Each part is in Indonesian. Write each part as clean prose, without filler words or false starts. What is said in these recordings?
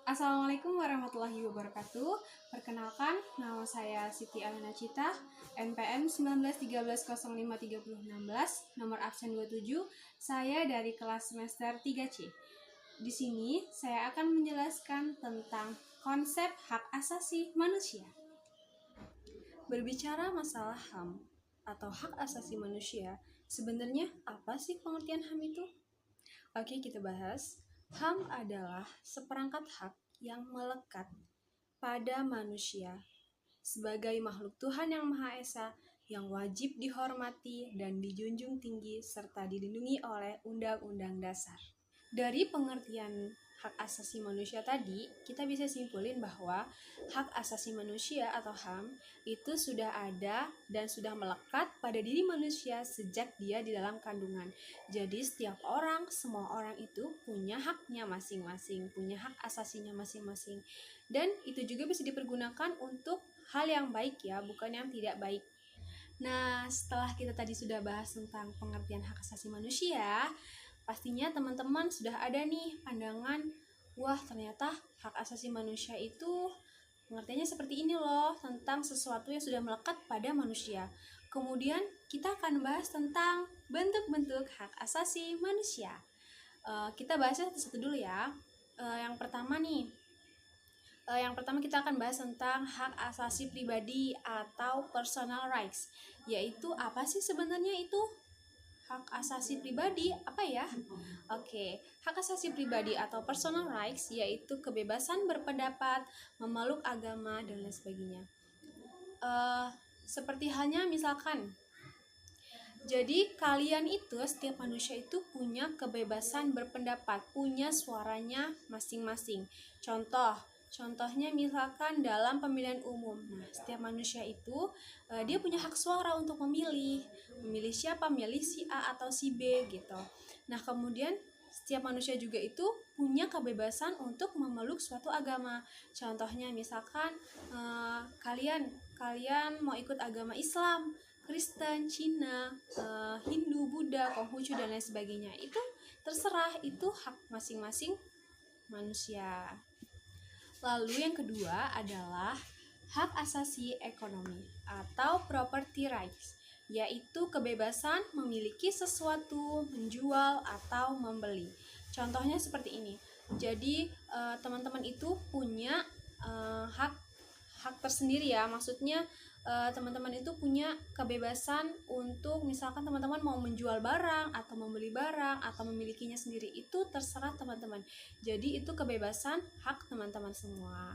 Assalamualaikum warahmatullahi wabarakatuh. Perkenalkan, nama saya Siti Alina Cita, NPM 1913053016, nomor absen 27. Saya dari kelas semester 3C. Di sini saya akan menjelaskan tentang konsep hak asasi manusia. Berbicara masalah HAM atau hak asasi manusia, sebenarnya apa sih pengertian HAM itu? Oke, kita bahas. HAM adalah seperangkat hak yang melekat pada manusia sebagai makhluk Tuhan yang Maha Esa yang wajib dihormati dan dijunjung tinggi serta dilindungi oleh Undang-Undang Dasar. Dari pengertian hak asasi manusia tadi, kita bisa simpulin bahwa hak asasi manusia atau HAM itu sudah ada dan sudah melekat pada diri manusia sejak dia di dalam kandungan. Jadi setiap orang, semua orang itu punya haknya masing-masing, punya hak asasinya masing-masing. Dan itu juga bisa dipergunakan untuk hal yang baik ya, bukan yang tidak baik. Nah, setelah kita tadi sudah bahas tentang pengertian hak asasi manusia, pastinya teman-teman sudah ada nih pandangan, wah ternyata hak asasi manusia itu pengertiannya seperti ini loh, tentang sesuatu yang sudah melekat pada manusia. Kemudian kita akan bahas tentang bentuk-bentuk hak asasi manusia. Kita bahasnya satu-satu dulu ya. Yang pertama kita akan bahas tentang hak asasi pribadi atau personal rights. Yaitu apa sih sebenarnya itu? Hak asasi pribadi apa ya? Oke, hak asasi pribadi atau personal rights yaitu kebebasan berpendapat, memeluk agama dan lain sebagainya. Seperti halnya misalkan, jadi kalian itu, setiap manusia itu punya kebebasan berpendapat, punya suaranya masing-masing. Contohnya misalkan dalam pemilihan umum. Nah, setiap manusia itu dia punya hak suara untuk memilih siapa, milih si A atau si B gitu. Nah, kemudian setiap manusia juga itu punya kebebasan untuk memeluk suatu agama. Contohnya misalkan kalian mau ikut agama Islam, Kristen, Cina, Hindu, Buddha, Konghucu dan lain sebagainya. Itu terserah, itu hak masing-masing manusia. Lalu yang kedua adalah hak asasi ekonomi atau property rights, yaitu kebebasan memiliki sesuatu, menjual atau membeli. Contohnya seperti ini. Jadi teman-teman itu punya hak tersendiri ya, maksudnya teman-teman itu punya kebebasan untuk misalkan teman-teman mau menjual barang atau membeli barang atau memilikinya sendiri, itu terserah teman-teman. Jadi itu kebebasan hak teman-teman semua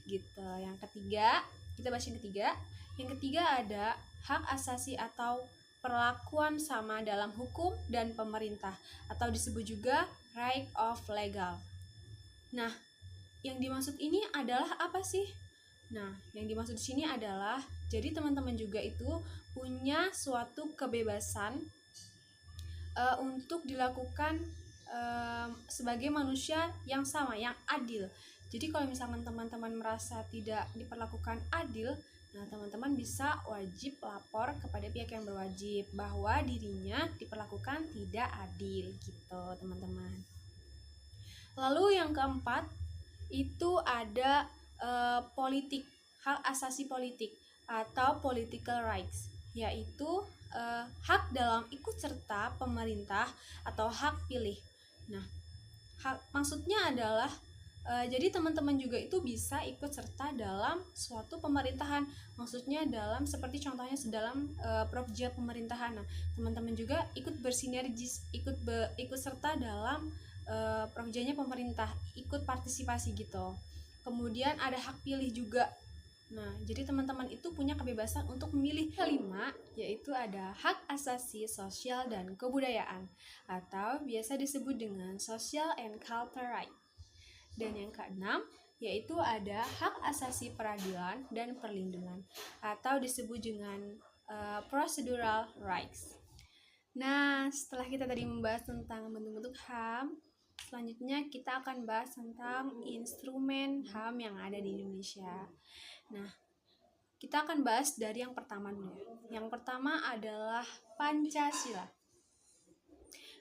gitu. Yang ketiga, kita bahas yang ketiga. Yang ketiga ada hak asasi atau perlakuan sama dalam hukum dan pemerintah atau disebut juga right of legal. Nah, yang dimaksud ini adalah apa sih? Nah, yang dimaksud di sini adalah jadi teman-teman juga itu punya suatu kebebasan untuk dilakukan sebagai manusia yang sama, yang adil. Jadi kalau misalkan teman-teman merasa tidak diperlakukan adil, nah teman-teman bisa wajib lapor kepada pihak yang berwajib bahwa dirinya diperlakukan tidak adil gitu, teman-teman. Lalu yang keempat itu ada politik, hak asasi politik atau political rights, yaitu hak dalam ikut serta pemerintah atau hak pilih. Nah, maksudnya adalah jadi teman-teman juga itu bisa ikut serta dalam suatu pemerintahan. Maksudnya dalam seperti contohnya dalam proyek pemerintahan. Nah, teman-teman juga ikut bersinergis, ikut serta dalam proyeknya pemerintah, ikut partisipasi gitu. Kemudian ada hak pilih juga. Nah, jadi teman-teman itu punya kebebasan untuk memilih. Kelima, yaitu ada hak asasi sosial dan kebudayaan atau biasa disebut dengan social and cultural right. Dan yang keenam, yaitu ada hak asasi peradilan dan perlindungan atau disebut dengan procedural rights. Nah, setelah kita tadi membahas tentang bentuk-bentuk HAM, selanjutnya kita akan bahas tentang instrumen HAM yang ada di Indonesia. Nah, kita akan bahas dari yang pertama dulu ya. Yang pertama adalah Pancasila.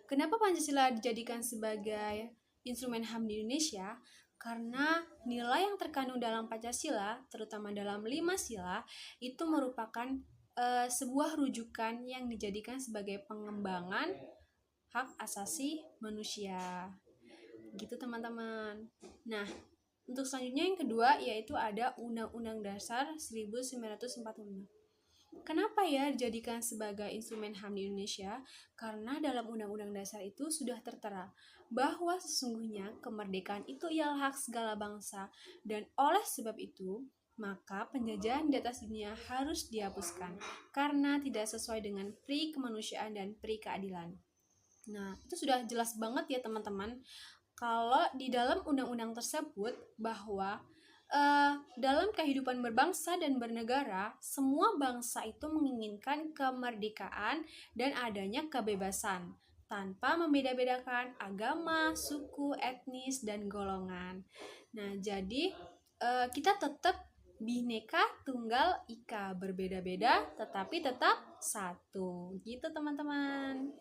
Kenapa Pancasila dijadikan sebagai instrumen HAM di Indonesia? Karena nilai yang terkandung dalam Pancasila, terutama dalam 5 sila, itu merupakan sebuah rujukan yang dijadikan sebagai pengembangan hak asasi manusia. Gitu teman-teman. Nah, untuk selanjutnya yang kedua yaitu ada Undang-Undang Dasar 1945. Kenapa ya dijadikan sebagai instrumen HAM di Indonesia? Karena dalam Undang-Undang Dasar itu sudah tertera bahwa sesungguhnya kemerdekaan itu ialah hak segala bangsa, dan oleh sebab itu maka penjajahan di atas dunia harus dihapuskan karena tidak sesuai dengan pri kemanusiaan dan pri keadilan. Nah, itu sudah jelas banget ya teman-teman, kalau di dalam undang-undang tersebut bahwa dalam kehidupan berbangsa dan bernegara, semua bangsa itu menginginkan kemerdekaan dan adanya kebebasan tanpa membeda-bedakan agama, suku, etnis, dan golongan. Nah, jadi kita tetap Bhinneka Tunggal Ika, berbeda-beda tetapi tetap satu. Gitu teman-teman.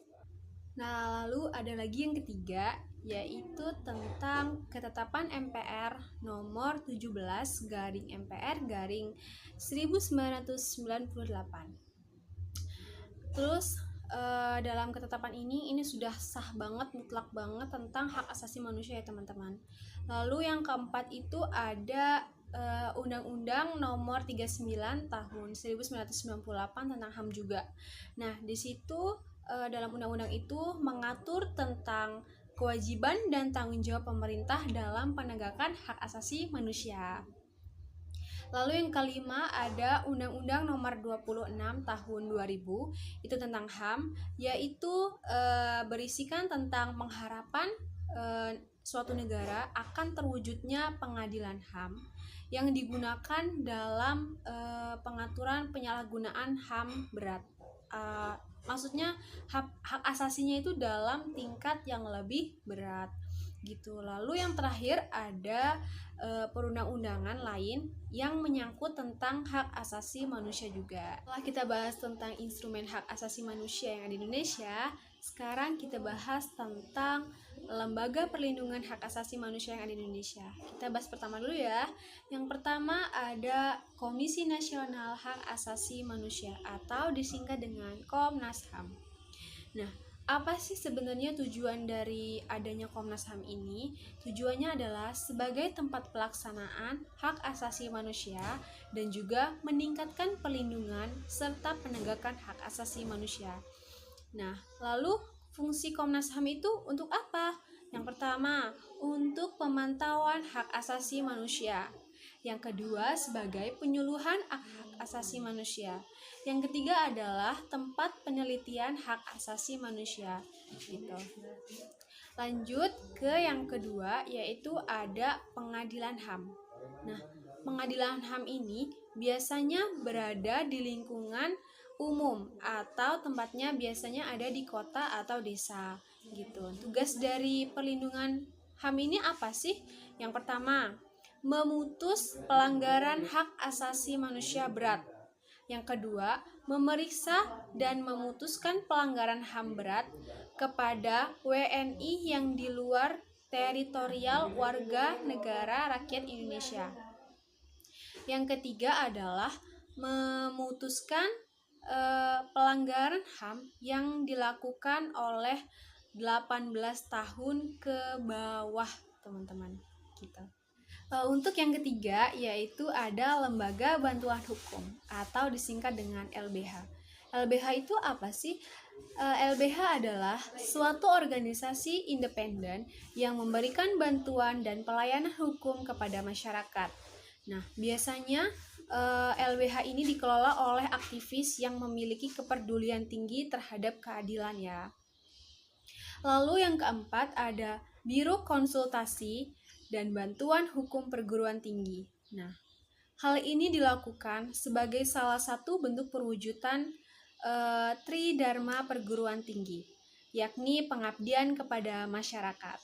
Nah, lalu ada lagi yang ketiga, yaitu tentang ketetapan MPR nomor 17 garing MPR garing 1998. Terus dalam ketetapan ini sudah sah banget, mutlak banget tentang hak asasi manusia ya teman-teman. Lalu yang keempat itu ada Undang-Undang nomor 39 tahun 1998 tentang HAM juga. Nah, di situ dalam undang-undang itu mengatur tentang kewajiban dan tanggung jawab pemerintah dalam penegakan hak asasi manusia. Lalu yang kelima ada Undang-Undang nomor 26 tahun 2000, itu tentang HAM, yaitu berisikan tentang pengharapan suatu negara akan terwujudnya pengadilan HAM yang digunakan dalam pengaturan penyalahgunaan HAM berat. Maksudnya hak asasinya itu dalam tingkat yang lebih berat gitu. Lalu yang terakhir ada perundang-undangan lain yang menyangkut tentang hak asasi manusia juga. Setelah kita bahas tentang instrumen hak asasi manusia yang ada di Indonesia, sekarang kita bahas tentang lembaga perlindungan hak asasi manusia yang ada di Indonesia. Kita bahas pertama dulu ya. Yang pertama ada Komisi Nasional Hak Asasi Manusia atau disingkat dengan Komnas HAM. Nah, apa sih sebenarnya tujuan dari adanya Komnas HAM ini? Tujuannya adalah sebagai tempat pelaksanaan hak asasi manusia dan juga meningkatkan perlindungan serta penegakan hak asasi manusia. Nah, lalu fungsi Komnas HAM itu untuk apa? Yang pertama, untuk pemantauan hak asasi manusia. Yang kedua, sebagai penyuluhan hak asasi manusia. Yang ketiga adalah tempat penelitian hak asasi manusia. Gitu. Lanjut ke yang kedua, yaitu ada pengadilan HAM. Nah, pengadilan HAM ini biasanya berada di lingkungan umum atau tempatnya biasanya ada di kota atau desa gitu. Tugas dari perlindungan HAM ini apa sih? Yang pertama, memutus pelanggaran hak asasi manusia berat. Yang kedua, memeriksa dan memutuskan pelanggaran HAM berat kepada WNI yang di luar teritorial warga negara rakyat Indonesia. Yang ketiga adalah memutuskan pelanggaran HAM yang dilakukan oleh 18 tahun ke bawah, teman-teman. Gitu. Untuk yang ketiga yaitu ada Lembaga Bantuan Hukum atau disingkat dengan LBH. LBH itu apa sih? LBH adalah suatu organisasi independen yang memberikan bantuan dan pelayanan hukum kepada masyarakat. Nah, biasanya LBH ini dikelola oleh aktivis yang memiliki kepedulian tinggi terhadap keadilan ya. Lalu yang keempat ada Biro Konsultasi dan Bantuan Hukum Perguruan Tinggi. Nah, hal ini dilakukan sebagai salah satu bentuk perwujudan Tridharma Perguruan Tinggi, yakni pengabdian kepada masyarakat.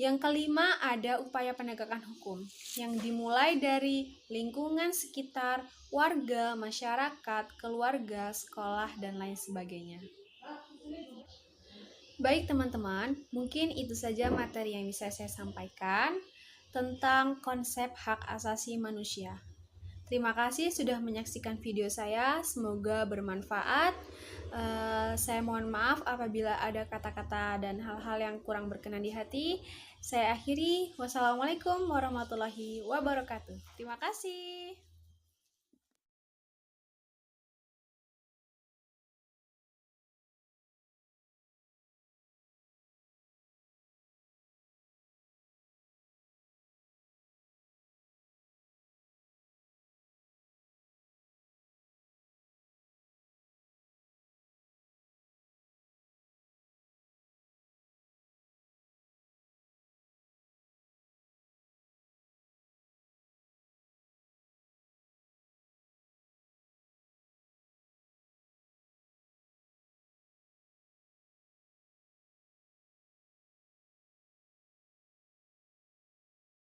Yang kelima ada upaya penegakan hukum yang dimulai dari lingkungan sekitar, warga, masyarakat, keluarga, sekolah, dan lain sebagainya. Baik teman-teman, mungkin itu saja materi yang bisa saya sampaikan. tentang konsep hak asasi manusia. Terima kasih sudah menyaksikan video saya, semoga bermanfaat. Saya mohon maaf apabila ada kata-kata dan hal-hal yang kurang berkenan di hati. Saya akhiri, wassalamualaikum warahmatullahi wabarakatuh. Terima kasih.